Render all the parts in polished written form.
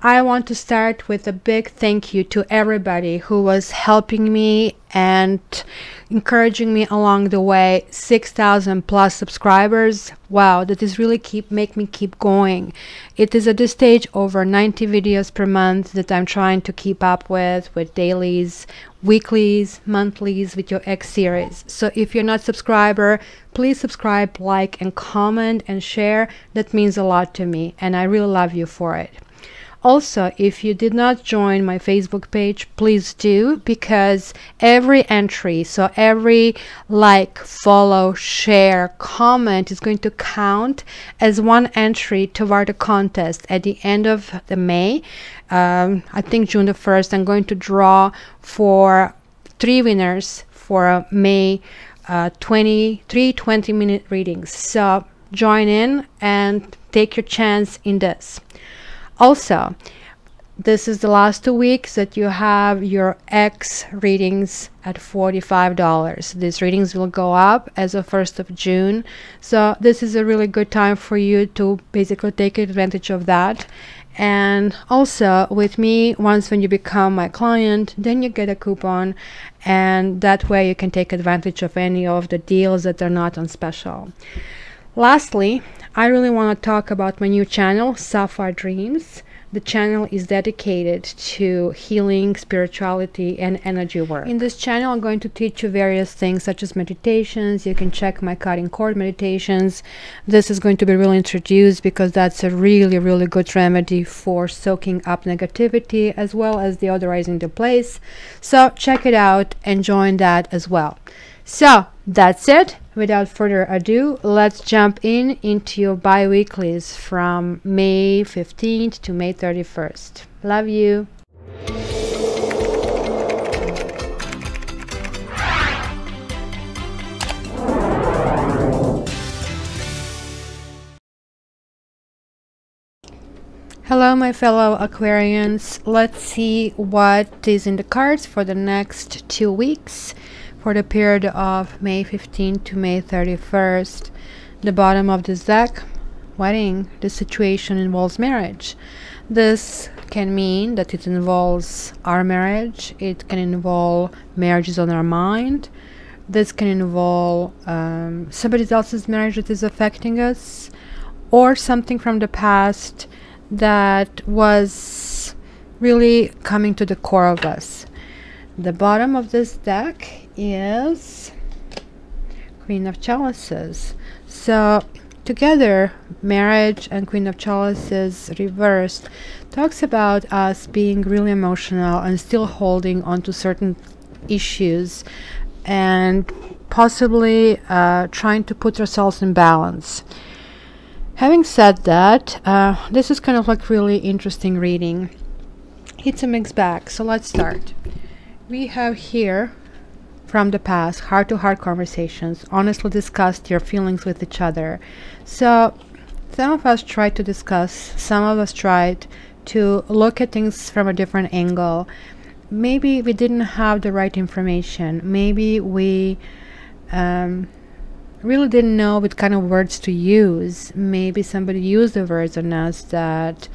I want to start with a big thank you to everybody who was helping me and encouraging me along the way. 6,000 plus subscribers. Wow, that is really make me keep going. It is at this stage over 90 videos per month that I'm trying to keep up with dailies, weeklies, monthlies, with your X series. So if you're not a subscriber, please subscribe, like, and comment and share. That means a lot to me, and I really love you for it. Also, if you did not join my Facebook page, please do, because every entry, so every like, follow, share, comment is going to count as one entry toward a contest at the end of the May. I think June the 1st, I'm going to draw for 3 winners for May 20-minute readings. So join in and take your chance in this. Also, this is the last 2 weeks that you have your X readings at $45. These readings will go up as of 1st of June. So this is a really good time for you to basically take advantage of that. And also with me, once when you become my client, then you get a coupon, and that way you can take advantage of any of the deals that are not on special. Lastly, I really want to talk about my new channel, Sapphire Dreams. The channel is dedicated to healing, spirituality, and energy work. In this channel, I'm going to teach you various things such as meditations. You can check my cutting cord meditations. This is going to be really introduced because that's a really, really good remedy for soaking up negativity as well as deodorizing the place. So check it out and join that as well. So that's it. Without further ado, let's jump into your bi-weeklies from May 15th to May 31st. Love you. Hello, my fellow Aquarians. Let's see what is in the cards for the next 2 weeks. For the period of May 15th to May 31st. The bottom of this deck, wedding. This situation involves marriage. This can mean that it involves our marriage. It can involve marriages on our mind. This can involve somebody else's marriage that is affecting us, or something from the past that was really coming to the core of us. The bottom of this deck is Queen of Chalices. So together, marriage and Queen of Chalices reversed talks about us being really emotional and still holding on to certain issues and possibly trying to put ourselves in balance. Having said that, this is kind of like really interesting reading. It's a mixed bag, so let's start. We have here, from the past, heart-to-heart conversations, honestly discussed your feelings with each other. So some of us tried to discuss, some of us tried to look at things from a different angle. Maybe we didn't have the right information. Maybe we really didn't know what kind of words to use. Maybe somebody used the words on us that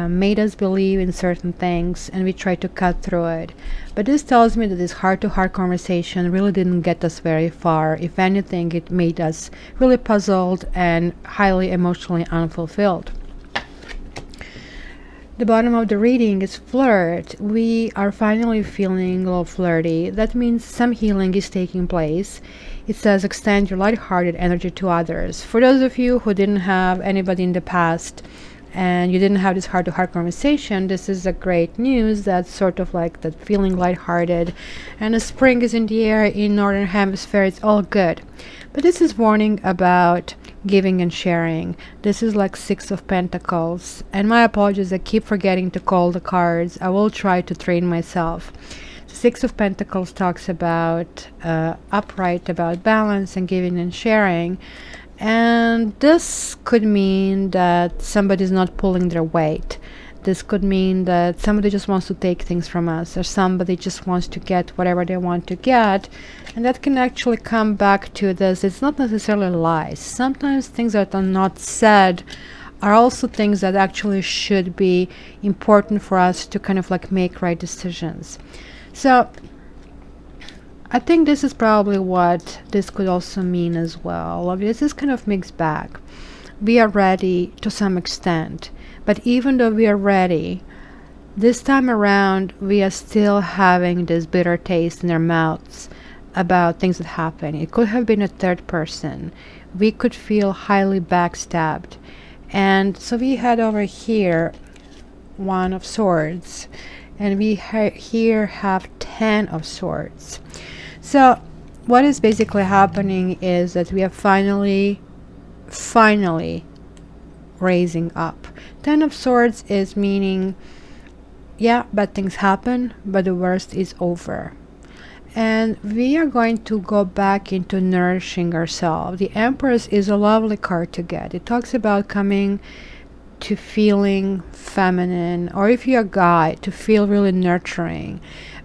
made us believe in certain things, and we tried to cut through it. But this tells me that this heart-to-heart conversation really didn't get us very far. If anything, it made us really puzzled and highly emotionally unfulfilled. The bottom of the reading is flirt. We are finally feeling a little flirty. That means some healing is taking place. It says extend your lighthearted energy to others. For those of you who didn't have anybody in the past and you didn't have this heart-to-heart conversation, this is a great news. That's sort of like that feeling lighthearted, and the spring is in the air in Northern Hemisphere. It's all good. But this is warning about giving and sharing. This is like Six of Pentacles, and my apologies, I keep forgetting to call the cards. I will try to train myself. Six of Pentacles talks about upright, about balance and giving and sharing. And this could mean that somebody's not pulling their weight. This could mean that somebody just wants to take things from us, or somebody just wants to get whatever they want to get. And that can actually come back to this. It's not necessarily lies. Sometimes things that are not said are also things that actually should be important for us to kind of like make right decisions. So I think this is probably what this could also mean as well. This is kind of mixed bag. We are ready to some extent, but even though we are ready, this time around we are still having this bitter taste in our mouths about things that happen. It could have been a third person. We could feel highly backstabbed. And so we had over here One of Swords, and we here have 10 of Swords. So what is basically happening is that we are finally raising up. 10 of Swords is meaning, yeah, bad things happen, but the worst is over. And we are going to go back into nourishing ourselves. The Empress is a lovely card to get. It talks about coming to feeling feminine, or if you're a guy, to feel really nurturing.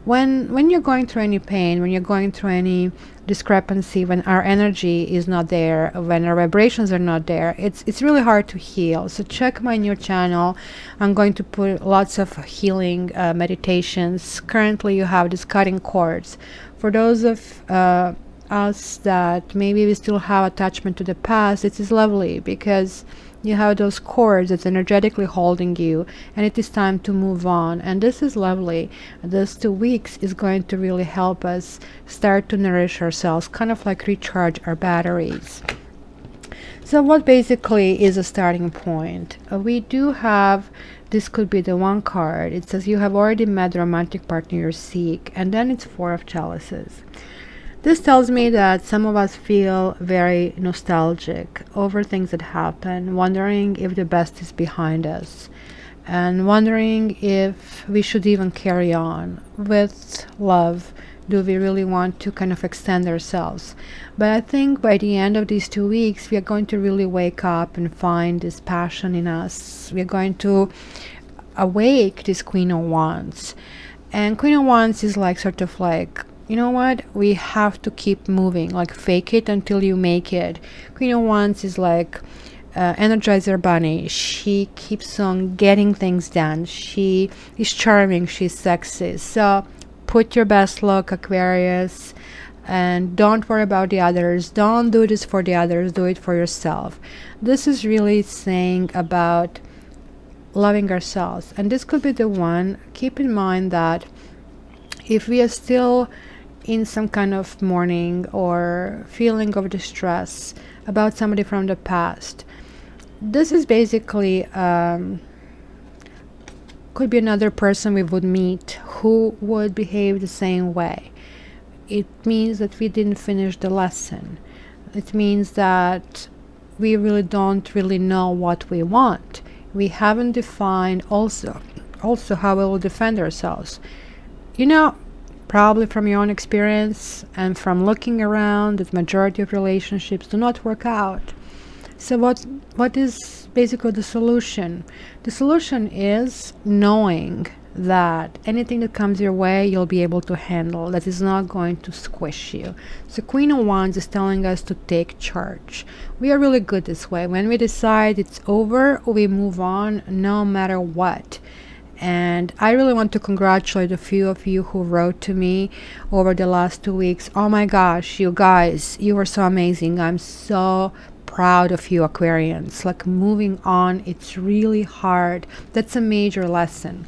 When you're going through any pain, when you're going through any discrepancy, when our energy is not there, when our vibrations are not there, it's really hard to heal. So check my new channel. I'm going to put lots of healing meditations. Currently you have these cutting cords. For those of us that maybe we still have attachment to the past, it is lovely because you have those cords that's energetically holding you, and it is time to move on. And this is lovely. This 2 weeks is going to really help us start to nourish ourselves, kind of like recharge our batteries. So what basically is a starting point? We do have, this could be the one card. It says you have already met the romantic partner you seek, and then it's 4 of Chalices. This tells me that some of us feel very nostalgic over things that happen, wondering if the best is behind us, and wondering if we should even carry on with love. Do we really want to kind of extend ourselves? But I think by the end of these 2 weeks, we are going to really wake up and find this passion in us. We are going to awake this Queen of Wands. And Queen of Wands is like sort of like, you know what, we have to keep moving, like fake it until you make it. Queen of Wands is like Energizer Bunny. She keeps on getting things done. She is charming, she's sexy. So put your best look, Aquarius, and don't worry about the others. Don't do this for the others, do it for yourself. This is really saying about loving ourselves, and this could be the one. Keep in mind that if we are still in some kind of mourning or feeling of distress about somebody from the past, this is basically could be another person we would meet who would behave the same way. It means that we didn't finish the lesson. It means that we really don't really know what we want. We haven't defined also how we will defend ourselves. You know, probably from your own experience and from looking around, that majority of relationships do not work out. So what is basically the solution? The solution is knowing that anything that comes your way, you'll be able to handle, that is not going to squish you. So Queen of Wands is telling us to take charge. We are really good this way. When we decide it's over, we move on no matter what. And I really want to congratulate a few of you who wrote to me over the last 2 weeks. Oh my gosh, you guys, you were so amazing. I'm so proud of you, Aquarians. Like, moving on, it's really hard. That's a major lesson.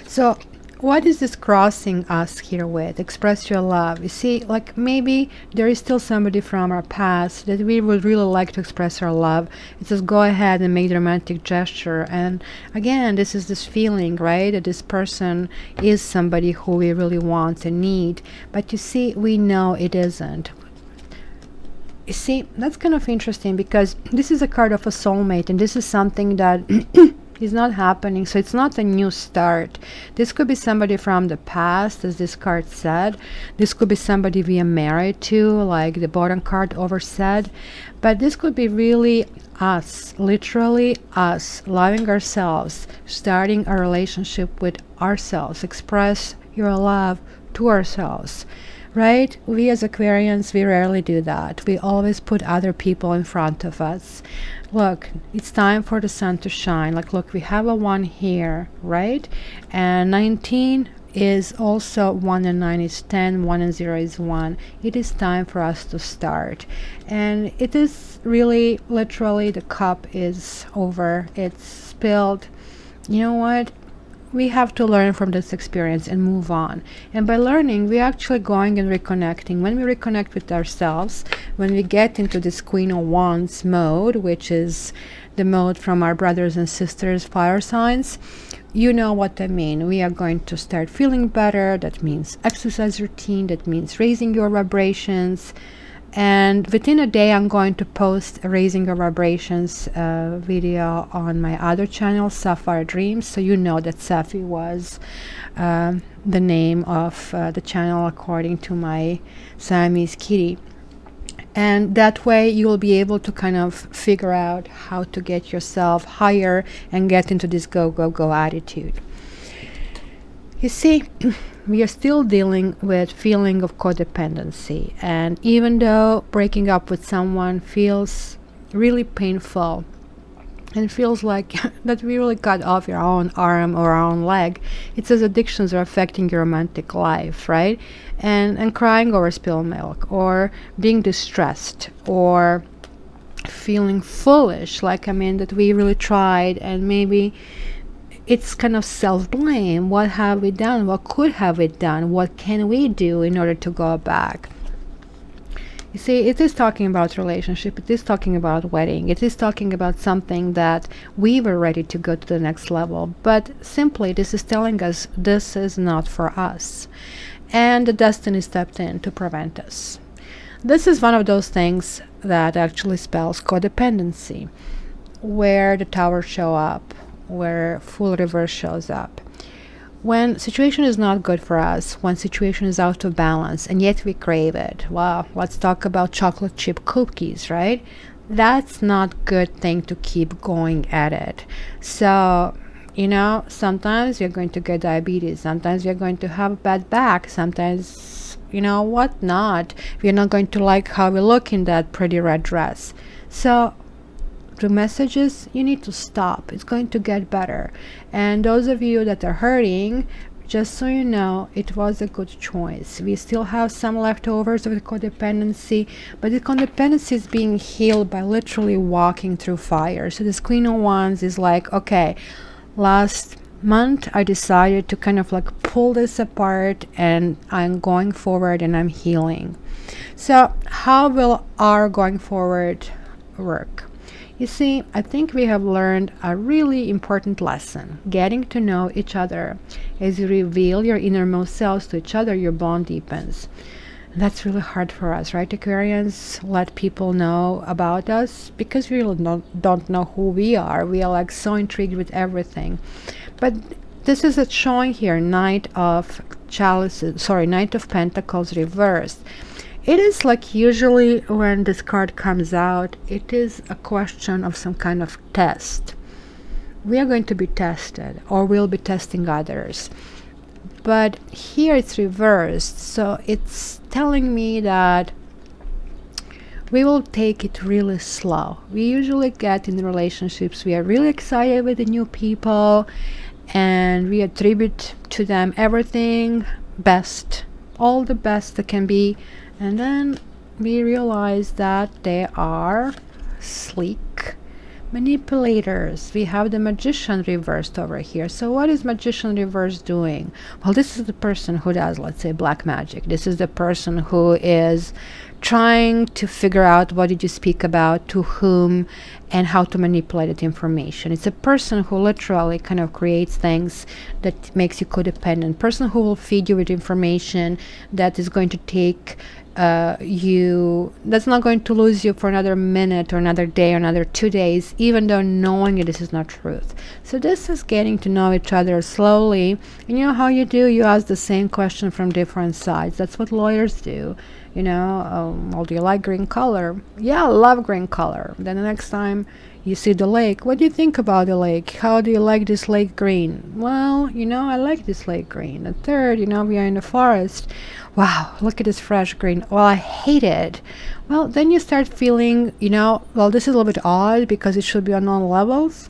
So what is this crossing us here with? Express your love. You see, like, maybe there is still somebody from our past that we would really like to express our love. It says go ahead and make the romantic gesture. And again, this is this feeling, right, that this person is somebody who we really want and need. But you see, we know it isn't. You see, that's kind of interesting, because this is a card of a soulmate, and this is something that is not happening. So it's not a new start. This could be somebody from the past, as this card said. This could be somebody we are married to, like the bottom card over said. But this could be really us, literally us, loving ourselves, starting a relationship with ourselves. Express your love to ourselves. right? We as Aquarians, we rarely do that. We always put other people in front of us. Look, it's time for the sun to shine. Like, look, we have a 1 here, right? And 19 is also 1 and 9 is 10, 1 and 0 is 1. It is time for us to start. And it is really, literally, the cup is over. It's spilled. You know what? We have to learn from this experience and move on. And by learning, we're actually going and reconnecting. When we reconnect with ourselves, when we get into this Queen of Wands mode, which is the mode from our brothers and sisters, fire signs, you know what I mean. We are going to start feeling better. That means exercise routine. That means raising your vibrations. And within a day, I'm going to post a raising your vibrations video on my other channel, Sapphire Dreams. So you know that Sapphi was the name of the channel according to my Siamese kitty. And that way you will be able to kind of figure out how to get yourself higher and get into this go, go, go attitude. You see, we are still dealing with feeling of codependency. And even though breaking up with someone feels really painful and feels like that we really cut off your own arm or our own leg, it says addictions are affecting your romantic life, right? And crying over spilled milk, or being distressed, or feeling foolish, like, I mean, that we really tried, and maybe it's kind of self-blame. What have we done? What could have we done? What can we do in order to go back? You see, it is talking about relationship. It is talking about wedding. It is talking about something that we were ready to go to the next level. But simply, this is telling us this is not for us. And the destiny stepped in to prevent us. This is one of those things that actually spells codependency, where the towers show up, where full reverse shows up. When situation is not good for us, when situation is out of balance, and yet we crave it. Well, let's talk about chocolate chip cookies, right? That's not a good thing to keep going at it. So, you know, sometimes you're going to get diabetes, sometimes you're going to have a bad back, sometimes, you know, what not. We're not going to like how we look in that pretty red dress. So the message is, you need to stop. It's going to get better. And those of you that are hurting, just so you know, it was a good choice. We still have some leftovers of the codependency, but the codependency is being healed by literally walking through fire. So this Queen of Wands is like, okay, last month I decided to kind of like pull this apart, and I'm going forward and I'm healing. So how will our going forward work? You see, I think we have learned a really important lesson. Getting to know each other. As you reveal your innermost selves to each other, your bond deepens. That's really hard for us, right, Aquarians? Let people know about us, because we really don't know who we are. We are like so intrigued with everything. But this is a showing here, Knight of Chalices, sorry, Knight of Pentacles reversed. It is like, usually when this card comes out, it is a question of some kind of test. We are going to be tested, or we'll be testing others. But here it's reversed, so it's telling me that we will take it really slow. We usually get in relationships, we are really excited with the new people, and we attribute to them everything best, all the best that can be. And then we realize that they are sleek manipulators. We have the Magician reversed over here. So what is Magician reverse doing? Well, this is the person who does, let's say, black magic. This is the person who is trying to figure out what did you speak about, to whom, and how to manipulate that information. It's a person who literally kind of creates things that makes you codependent. Person who will feed you with information that is going to take that's not going to lose you for another minute or another day or another 2 days, even though knowing this is not truth. So this is getting to know each other slowly. And you know how you do? You ask the same question from different sides. That's what lawyers do. You know, well, do you like green color? Yeah, I love green color. Then the next time you see the lake, what do you think about the lake? How do you like this lake green? Well, you know, I like this lake green. The third, you know, we are in the forest. wow, look at this fresh green. Well, I hate it. Well, then you start feeling, you know, well, this is a little bit odd because it should be on all levels.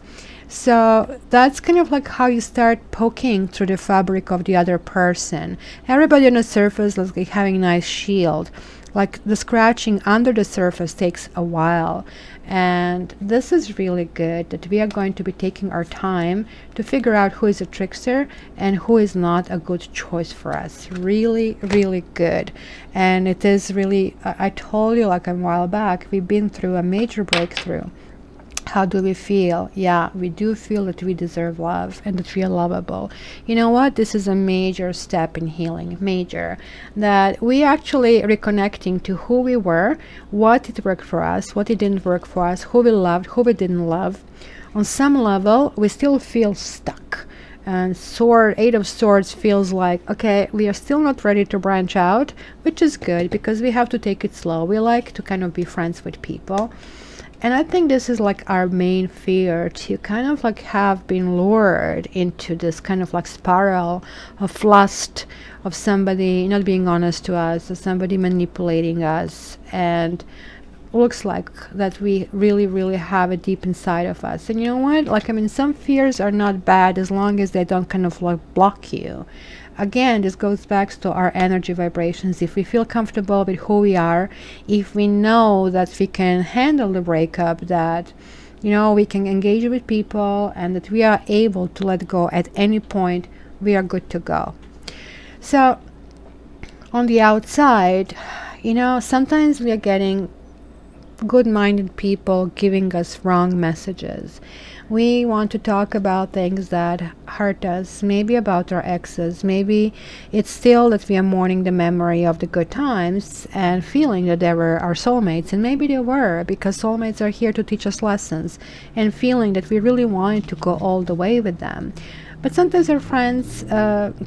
So that's kind of like how you start poking through the fabric of the other person. Everybody on the surface looks like having a nice shield. Like the scratching under the surface takes a while. And this is really good, that we are going to be taking our time to figure out who is a trickster and who is not a good choice for us. Really, really good. And it is really, I told you like a while back, we've been through a major breakthrough. How do we feel? Yeah, we do feel that we deserve love and that we are lovable. You know what? This is a major step in healing, major. That we actually reconnecting to who we were, what it worked for us, what it didn't work for us, who we loved, who we didn't love. On some level, we still feel stuck. And Eight of Swords feels like, okay, we are still not ready to branch out, which is good because we have to take it slow. We like to kind of be friends with people. And I think this is like our main fear, to kind of like have been lured into this kind of like spiral of lust, of somebody not being honest to us, of somebody manipulating us. And looks like that we really, really have it deep inside of us. And you know what? Like, I mean, some fears are not bad as long as they don't kind of like block you. Again, this goes back to our energy vibrations. If we feel comfortable with who we are, if we know that we can handle the breakup, that, you know, we can engage with people and that we are able to let go at any point, we are good to go. So on the outside, you know, sometimes we are getting good-minded people giving us wrong messages. We want to talk about things that hurt us, maybe about our exes, maybe it's still that we are mourning the memory of the good times and feeling that they were our soulmates, and maybe they were, because soulmates are here to teach us lessons, and feeling that we really wanted to go all the way with them. But sometimes our friends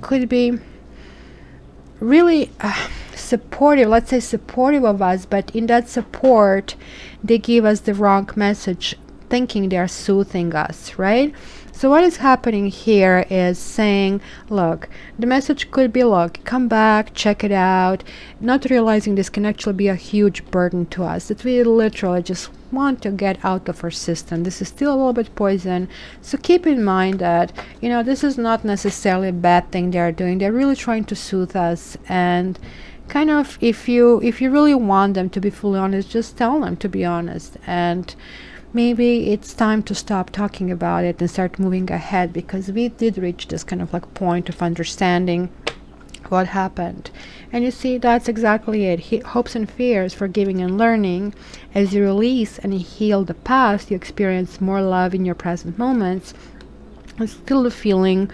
could be really supportive, let's say supportive of us, but in that support they give us the wrong message, thinking they are soothing us, right? So what is happening here is saying, look, the message could be, look, come back, check it out, not realizing this can actually be a huge burden to us, that we literally just want to get out of our system. This is still a little bit poison. So keep in mind that, you know, this is not necessarily a bad thing they're doing. They're really trying to soothe us. And kind of, if you really want them to be fully honest, just tell them to be honest. And maybe it's time to stop talking about it and start moving ahead, because we did reach this kind of like point of understanding what happened. And you see, that's exactly it. Hopes and fears, forgiving and learning. As you release and heal the past, you experience more love in your present moments. And still the feeling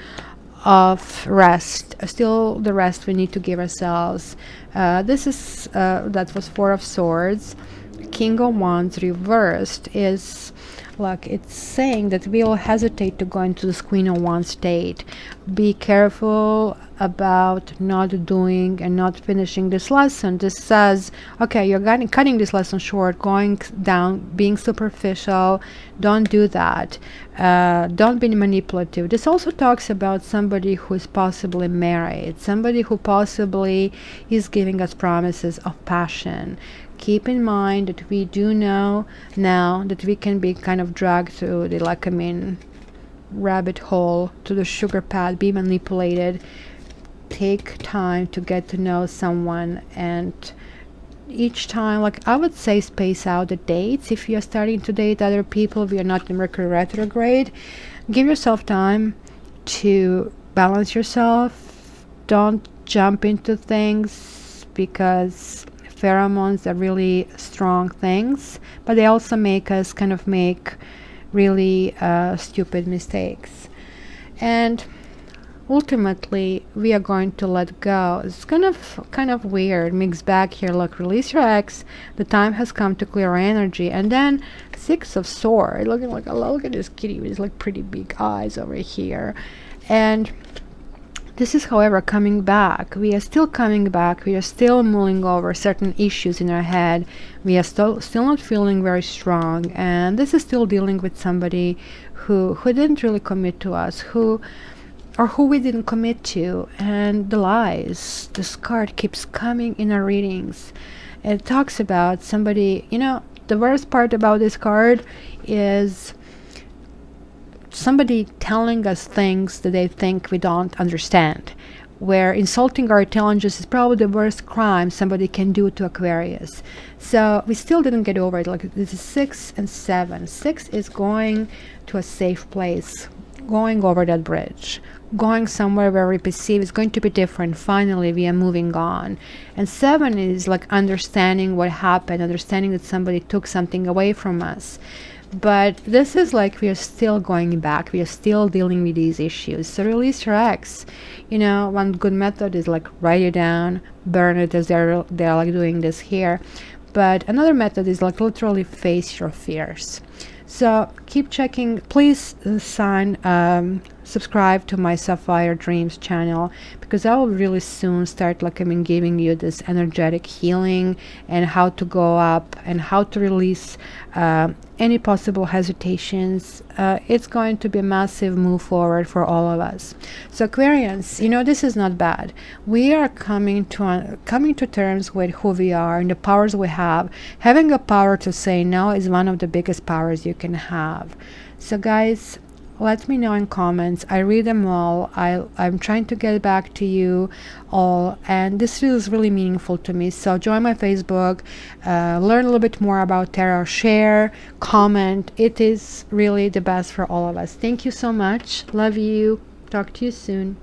of rest, still the rest we need to give ourselves. This is that was Four of Swords. King of Wands reversed is like, it's saying that we will hesitate to go into this Queen of Wands state. Be careful about not doing and not finishing this lesson. This says, okay, you're cutting this lesson short, going down, being superficial. Don't do that. Don't be manipulative. This also talks about somebody who is possibly married, somebody who possibly is giving us promises of passion. Keep in mind that we do know now that we can be kind of dragged through the, like, I mean, rabbit hole, to the sugar pad, be manipulated. Take time to get to know someone, and each time, like, I would say, space out the dates. If you're starting to date other people, we are not in Mercury retrograde. Give yourself time to balance yourself. Don't jump into things, because pheromones are really strong things, but they also make us kind of make really stupid mistakes. And ultimately we are going to let go. It's kind of weird, mixed bag here. Look, release your ex, the time has come to clear our energy. And then Six of Swords, looking like, look at this kitty with his like pretty big eyes over here. And this is, however, coming back. We are still coming back. We are still mulling over certain issues in our head. We are still not feeling very strong. And this is still dealing with somebody who didn't really commit to us, who or who we didn't commit to, and the lies. This card keeps coming in our readings. It talks about somebody, you know, the worst part about this card is somebody telling us things that they think we don't understand, where insulting our intelligence is probably the worst crime somebody can do to Aquarius. So we still didn't get over it. Like, this is 6 and 7. 6 is going to a safe place, going over that bridge, going somewhere where we perceive it's going to be different. Finally, we are moving on. And 7 is like understanding what happened, understanding that somebody took something away from us. But this is like we are still going back, we are still dealing with these issues. So release your ex. You know, one good method is like write it down, burn it, as they're like doing this here. But another method is like literally face your fears. So keep checking. Please subscribe to my Sapphire Dreams channel, because I will really soon start like giving you this energetic healing and how to go up and how to release any possible hesitations. It's going to be a massive move forward for all of us. So Aquarians, you know, this is not bad. We are coming to terms with who we are and the powers we have. Having a power to say no is one of the biggest powers you can have. So guys, let me know in comments. I read them all. I'm trying to get back to you all, and this feels really meaningful to me. So join my Facebook, learn a little bit more about tarot, share, comment. It is really the best for all of us. Thank you so much. Love you. Talk to you soon.